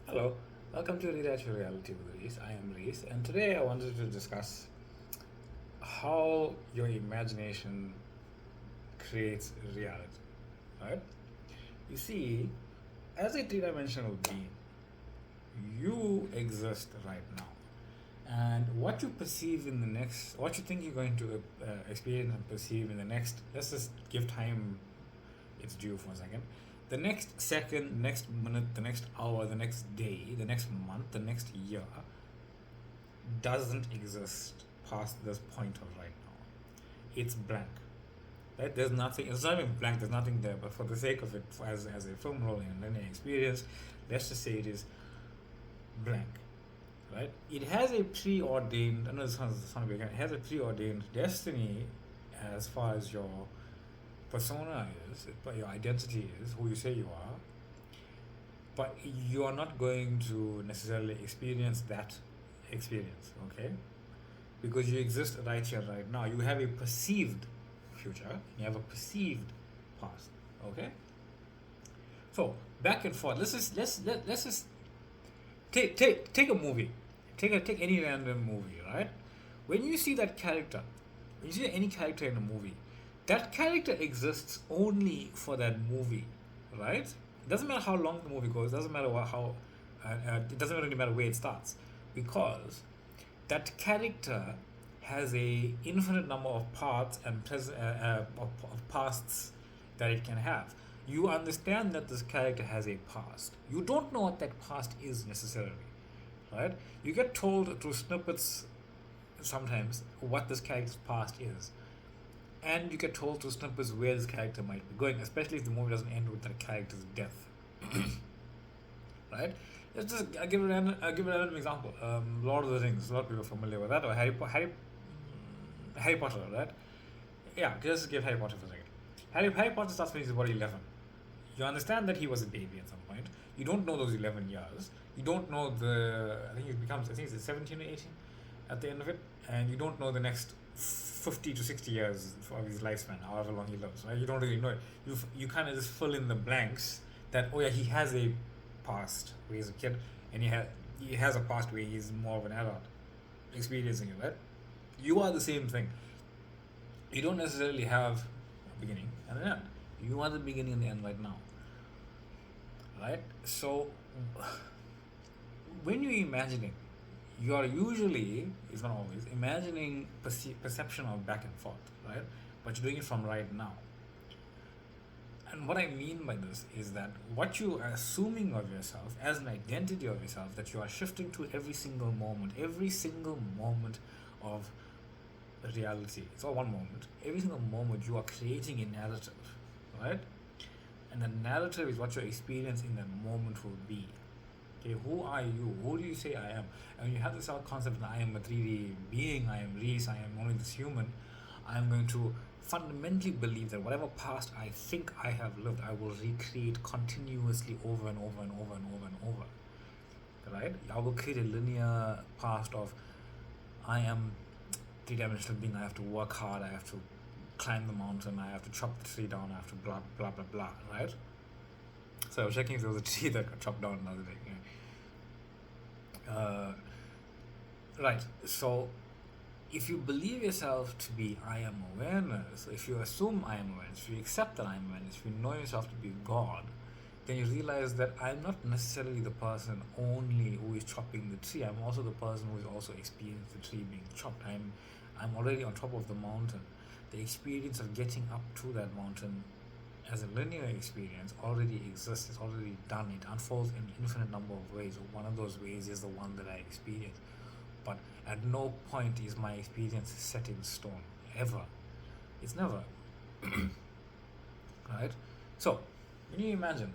Hello, welcome to Rewrite Your Reality with Reese. I am Reese, and today I wanted to discuss how your imagination creates reality. Right? You see, as a three-dimensional being, you exist right now, and what you perceive in the next, what you think you're going to experience and perceive in the next. Let's just give time its due for a second. The next second, next minute, the next hour, the next day, the next month, the next year doesn't exist past this point of right now. It's blank. Right? There's nothing. It's not even blank. There's nothing there. But for the sake of it, as a film rolling and learning experience, let's just say it is blank. Right? It has a preordained. I know this sounds big. It has a preordained destiny as far as your persona is, but your identity is who you say you are. But you are not going to necessarily experience that experience, okay? Because you exist right here, right now. You have a perceived future, you have a perceived past, okay? So back and forth. Let's just take a movie, take any random movie, right? When you see that character, when you see any character in a movie, that character exists only for that movie, right? It doesn't matter how long the movie goes. It doesn't matter it doesn't really matter where it starts, because that character has a infinite number of parts and of pasts that it can have. You understand that this character has a past. You don't know what that past is necessarily, right? You get told through snippets sometimes what this character's past is, and you get told through snippets where this character might be going, especially if the movie doesn't end with that character's death. Right? Let's just I'll give a random example. Lord of the Rings. A lot of people are familiar with that, or Harry Potter, right? Yeah, just give Harry Potter for a second. Harry Potter starts when he's about 11. You understand that he was a baby at some point. You don't know those 11 years. You don't know I think it's 17 or 18 at the end of it. And you don't know the next 50 to 60 years of his lifespan, however long he lives, right? You don't really know it. You kind of just fill in the blanks that, oh yeah, he has a past where he's a kid, and he has a past where he's more of an adult experiencing it, right? You are the same thing. You don't necessarily have a beginning and an end. You are the beginning and the end right now, right? So when you're imagining, you are usually, if not always, imagining perception of back and forth, right? But you're doing it from right now. And what I mean by this is that what you are assuming of yourself as an identity of yourself, that you are shifting to every single moment of reality. It's all one moment. Every single moment you are creating a narrative, right? And the narrative is what your experience in that moment will be. Okay, who are you? Who do you say I am? And when you have this whole concept that I am a 3D being, I am Reese, I am only this human, I am going to fundamentally believe that whatever past I think I have lived, I will recreate continuously over and over and over and over and over. Right? I will create a linear past of I am three-dimensional being, I have to work hard, I have to climb the mountain, I have to chop the tree down, I have to blah blah blah blah, right? So I was checking if there was a tree that got chopped down another day. Right. So if you believe yourself to be I am awareness, if you assume I am awareness, if you accept that I am awareness, if you know yourself to be God, then you realize that I'm not necessarily the person only who is chopping the tree. I'm also the person who is also experiencing the tree being chopped. I'm already on top of the mountain. The experience of getting up to that mountain as a linear experience already exists. It's already done. It unfolds in infinite number of ways. One of those ways is the one that I experience. But at no point is my experience set in stone, ever. It's never. Right? So, when you imagine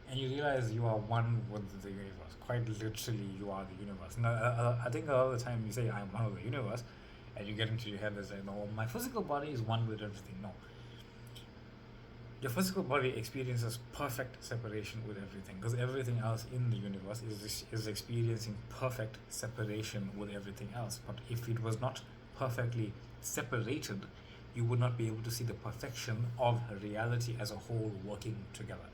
and you realize you are one with the universe, quite literally, you are the universe. Now, I think a lot of the time you say, I'm one with the universe, and you get into your head and say, no, my physical body is one with everything. No. Your physical body experiences perfect separation with everything, because everything else in the universe is experiencing perfect separation with everything else. But if it was not perfectly separated, you would not be able to see the perfection of reality as a whole working together.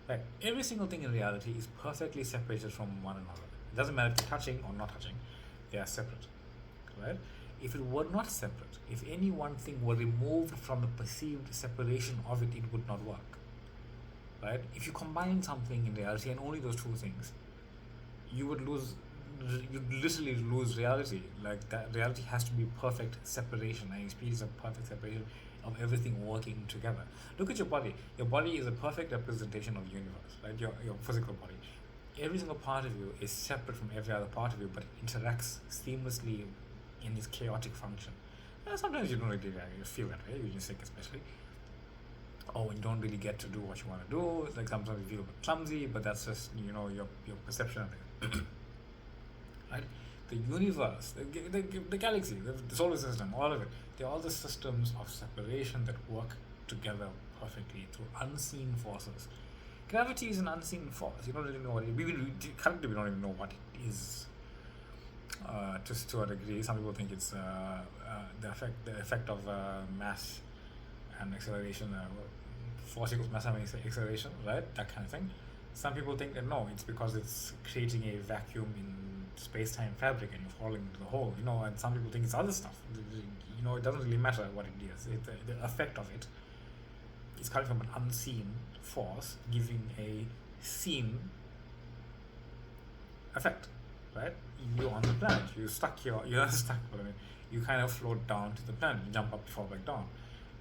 Like every single thing in reality is perfectly separated from one another. It doesn't matter if they're touching or not touching; they are separate, right? If it were not separate, if any one thing were removed from the perceived separation of it, it would not work, right? If you combine something in reality and only those two things, you would lose. You'd literally lose reality. Like that, reality has to be perfect separation, and experience a perfect separation of everything working together. Look at your body. Your body is a perfect representation of the universe, right? Your physical body. Every single part of you is separate from every other part of you, but it interacts seamlessly in this chaotic function. Sometimes you don't really feel that way. You're just sick, especially. Or when you don't really get to do what you want to do. It's like sometimes you feel a bit clumsy, but that's just your perception of it. Right? The universe, the galaxy, the solar system, all of it, they're all the systems of separation that work together perfectly through unseen forces. Gravity is an unseen force. You don't really know what it is. Currently, we don't even know what it is. Just to a degree, some people think it's the effect of mass and acceleration, force equals mass and acceleration, right? That kind of thing. Some people think that no, it's because it's creating a vacuum in space-time fabric and you're falling into the hole, and some people think it's other stuff. It doesn't really matter what it is. The effect of it is coming from an unseen force giving a seen effect, right? You're on the planet, you're not stuck, but you kind of float down to the planet, you jump up, you fall back down.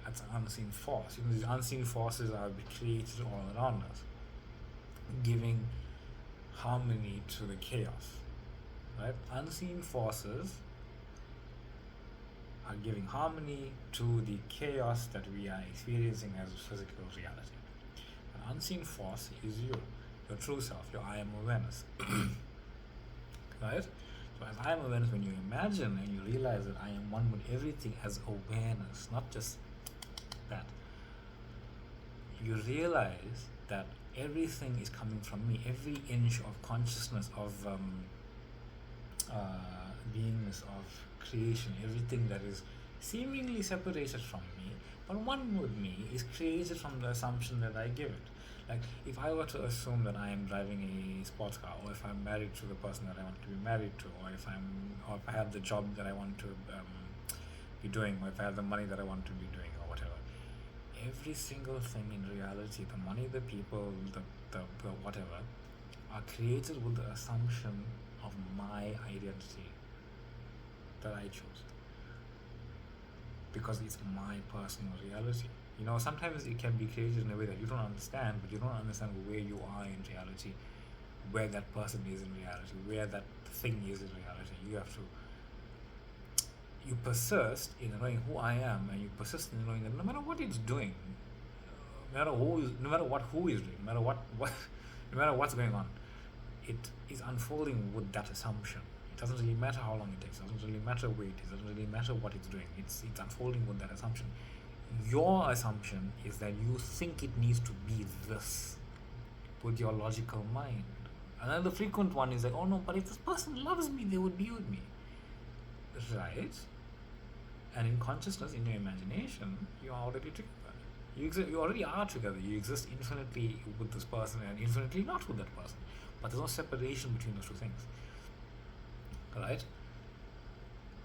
That's an unseen force. These unseen forces are created all around us, giving harmony to the chaos, right? Unseen forces are giving harmony to the chaos that we are experiencing as physical reality. An unseen force is you, your true self, your I am awareness. Right? So as I am awareness, when you imagine and you realize that I am one with everything as awareness, not just that, you realize that everything is coming from me. Every inch of consciousness, of beingness, of creation, everything that is seemingly separated from me, but one with me, is created from the assumption that I give it. Like, if I were to assume that I am driving a sports car, or if I'm married to the person that I want to be married to, or if I have the job that I want to be doing, or if I have the money that I want to be doing, or whatever, every single thing in reality, the money, the people, the whatever, are created with the assumption of my identity that I chose, because it's my personal reality. Sometimes it can be created in a way that you don't understand, but you don't understand where you are in reality, where that person is in reality, where that thing is in reality. You persist in knowing who I am, and you persist in knowing that no matter what it's doing, no matter who is doing, no matter what's going on, it is unfolding with that assumption. It doesn't really matter how long it takes. It doesn't really matter where it is. It doesn't really matter what it's doing. It's unfolding with that assumption. Your assumption is that you think it needs to be this with your logical mind. Another frequent one is like, oh no, but if this person loves me, they would be with me. Right? And in consciousness, in your imagination, you are already together. You already are together. You exist infinitely with this person and infinitely not with that person. But there's no separation between those two things. Right?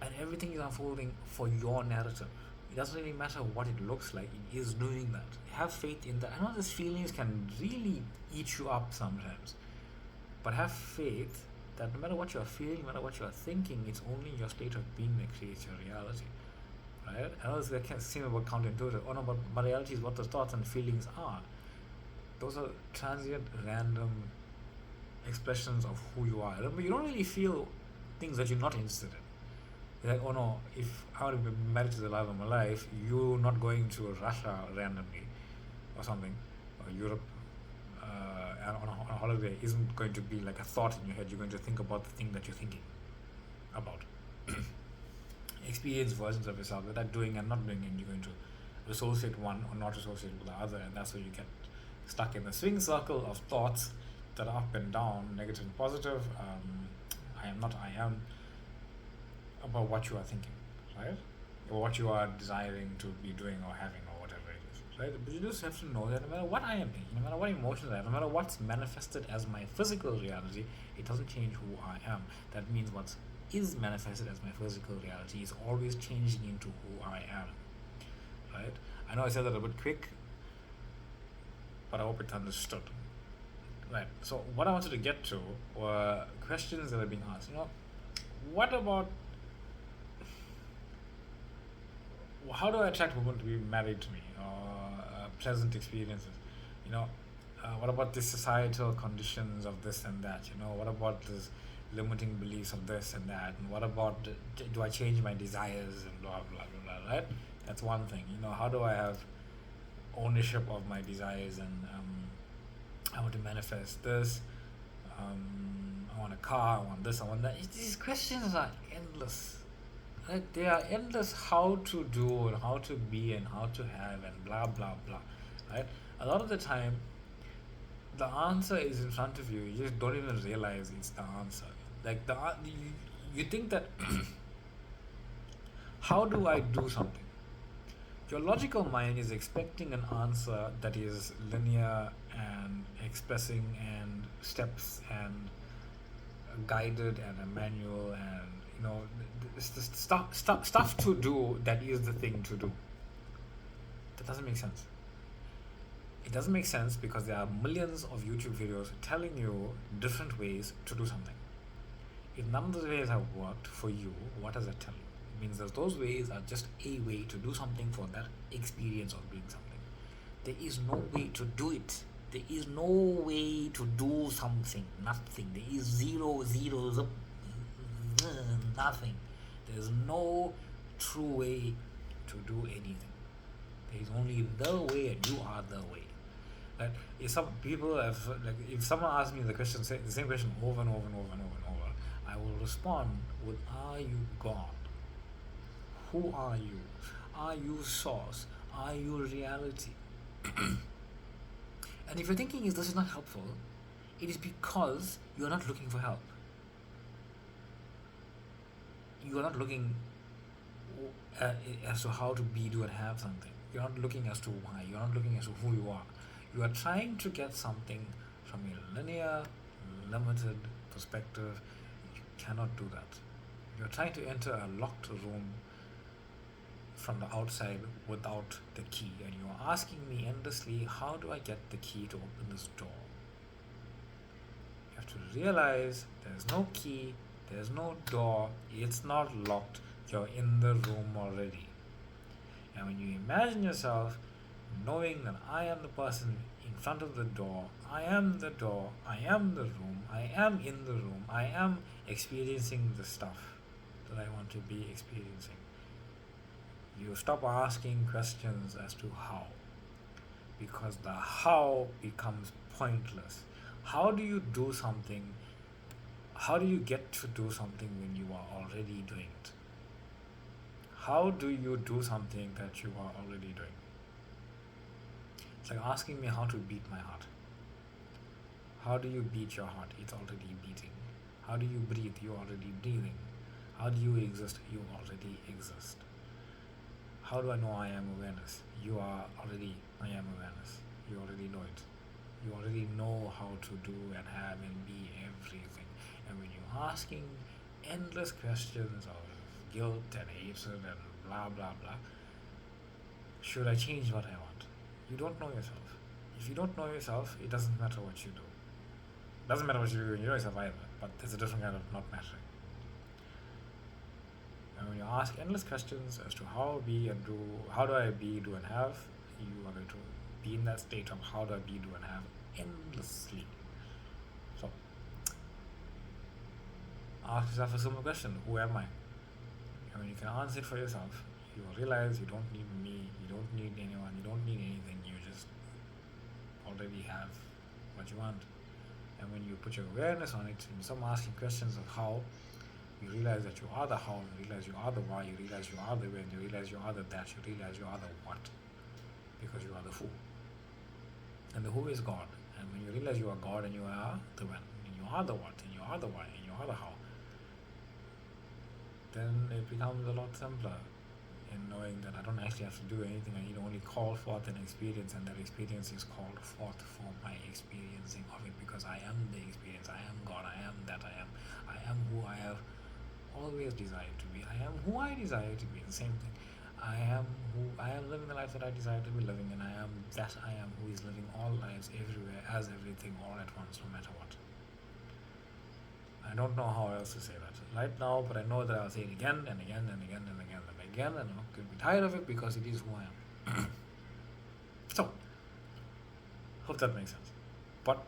And everything is unfolding for your narrative. It doesn't really matter what it looks like, it is doing that. Have faith in that. I know these feelings can really eat you up sometimes, but have faith that no matter what you're feeling, no matter what you're thinking, it's only your state of being that creates your reality. Right? I know this can seem about counterintuitive. Oh no, but reality is what the thoughts and feelings are. Those are transient, random expressions of who you are. Remember, you don't really feel things that you're not interested in. You're like, oh no, if I were to be married to the love of my life, you're not going to Russia randomly or something, or Europe on a holiday isn't going to be like a thought in your head. You're going to think about the thing that you're thinking about. Experience versions of yourself that are doing and not doing, and you're going to associate one or not associate with the other, and that's where you get stuck in the swing circle of thoughts that are up and down, negative and positive. I am not, I am, about what you are thinking, right? Or what you are desiring to be doing or having or whatever it is, right? But you just have to know that no matter what I am thinking, no matter what emotions I have, no matter what's manifested as my physical reality, it doesn't change who I am. That means what is manifested as my physical reality is always changing into who I am, right? I know I said that a bit quick, but I hope it's understood. Right. So what I wanted to get to were questions that are being asked. What about how do I attract women to be married to me or pleasant experiences? You know, what about the societal conditions of this and that? What about this limiting beliefs of this and that? And what about do I change my desires and blah blah blah blah? Right. That's one thing. How do I have ownership of my desires and I want to manifest this. I want a car. I want this. I want that. These questions are endless. Right? They are endless. How to do and how to be and how to have and blah blah blah. Right? A lot of the time, the answer is in front of you. You just don't even realize it's the answer. Like you think that how do I do something? Your logical mind is expecting an answer that is linear and expressing and steps and guided and a manual and it's the stuff to do that is the thing to do. That doesn't make sense. It doesn't make sense because there are millions of YouTube videos telling you different ways to do something. If none of those ways have worked for you, what does that tell you? It means that those ways are just a way to do something for that experience of doing something. There is no way to do it. There is no way to do something. Nothing. There is zeros, nothing. There is no true way to do anything. There is only the way, and you are the way. Like if some people have, if someone asks me the same question over and over and over and over and over, I will respond with, "Are you God? Who are you? Are you source? Are you reality?" And if you're thinking this is not helpful, it is because you are not looking for help. You are not looking as to how to be, do, and have something. You're not looking as to why. You're not looking as to who you are. You are trying to get something from a linear, limited perspective. You cannot do that. You're trying to enter a locked room from the outside without the key, and you're asking me endlessly, how do I get the key to open this door? You have to realize there's no key, there's no door, it's not locked, you're in the room already. And when you imagine yourself knowing that I am the person in front of the door, I am the door, I am the room, I am in the room, I am experiencing the stuff that I want to be experiencing. You stop asking questions as to how, because the how becomes pointless. How do you do something? How do you get to do something when you are already doing it? How do you do something that you are already doing? It's like asking me how to beat my heart. How do you beat your heart? It's already beating. How do you breathe? You're already breathing. How do you exist? You already exist. How do I know I am awareness? You are already I am awareness. You already know it. You already know how to do and have and be everything. And when you're asking endless questions of guilt and hatred and blah blah blah, should I change what I want? You don't know yourself. If you don't know yourself, it doesn't matter what you do. It doesn't matter what you do when you know yourself either, but there's a different kind of not mattering. And when you ask endless questions as to how do I be, do, and have, you are going to be in that state of how do I be, do, and have endlessly. So, ask yourself a simple question: who am I? And when you can answer it for yourself, you will realize you don't need me, you don't need anyone, you don't need anything. You just already have what you want. And when you put your awareness on it, and you stop asking questions of how, you realize that you are the how, you realize you are the why, you realize you are the when, you realize you are the that, you realize you are the what, because you are the who. And the who is God. And when you realize you are God and you are the when, and you are the what, and you are the why, and you are the how, then it becomes a lot simpler. in knowing that I don't actually have to do anything. I need to only call forth an experience, and that experience is called forth for my experiencing of it, because I am the experience. I am God. I am that I am. I am who I have always desired to be. I am who I desire to be. The same thing. I am who I am, living the life that I desire to be living, and I am that I am who is living all lives everywhere as everything all at once, no matter what. I don't know how else to say that right now, but I know that I'll say it again and again and again and again and again, and I'm not going to be tired of it because it is who I am. So, hope that makes sense. But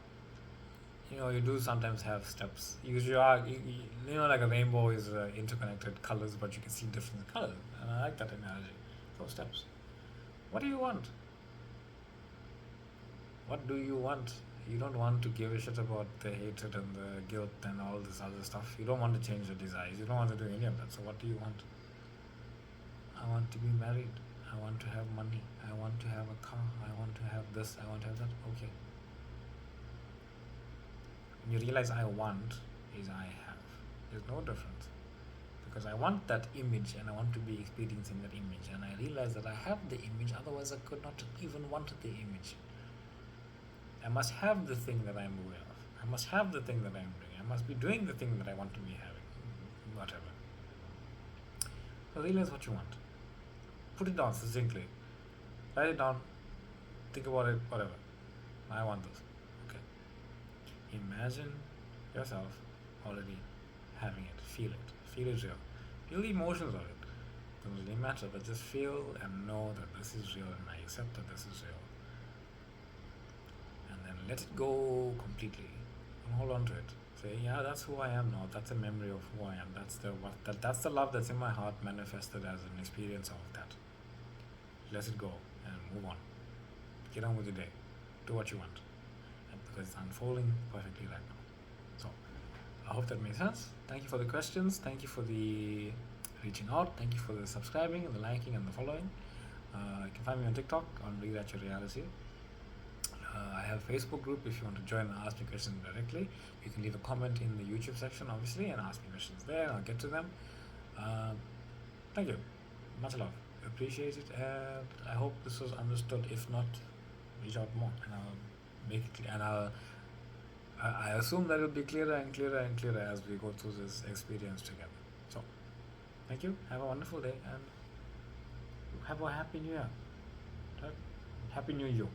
you do sometimes have steps. Usually, like a rainbow is interconnected colors, but you can see different colors, and I like that analogy. So, steps. What do you want? What do you want? You don't want to give a shit about the hatred and the guilt and all this other stuff. You don't want to change your desires. You don't want to do any of that. So what do you want? I want to be married. I want to have money. I want to have a car. I want to have this. I want to have that. Okay. When you realize I want is I have. There's no difference. Because I want that image and I want to be experiencing that image. And I realize that I have the image. Otherwise I could not even want the image. I must have the thing that I'm aware of. I must have the thing that I'm doing. I must be doing the thing that I want to be having. Whatever. So realize what you want. Put it down succinctly. Write it down. Think about it. Whatever. I want this. Okay. Imagine yourself already having it. Feel it. Feel it real. Feel the emotions of it. Doesn't really matter, but just feel and know that this is real, and I accept that this is real. Let it go completely and hold on to it. Say, yeah, that's who I am now. That's a memory of who I am. That's the love that's in my heart manifested as an experience of that. Let it go and move on. Get on with your day. Do what you want, and because it's unfolding perfectly right now. So I hope that makes sense. Thank you for the questions. Thank you for the reaching out. Thank you for the subscribing and the liking and the following. You can find me on TikTok on Read At Your Reality. I have a Facebook group if you want to join and ask me questions directly. You can leave a comment in the YouTube section, obviously, and ask me questions there, and I'll get to them. Thank you. Much love. Appreciate it, and I hope this was understood. If not, reach out more, and I'll make it clear. And I assume that it will be clearer and clearer and clearer as we go through this experience together. So, thank you. Have a wonderful day, and have a happy new year. Right? Happy New You.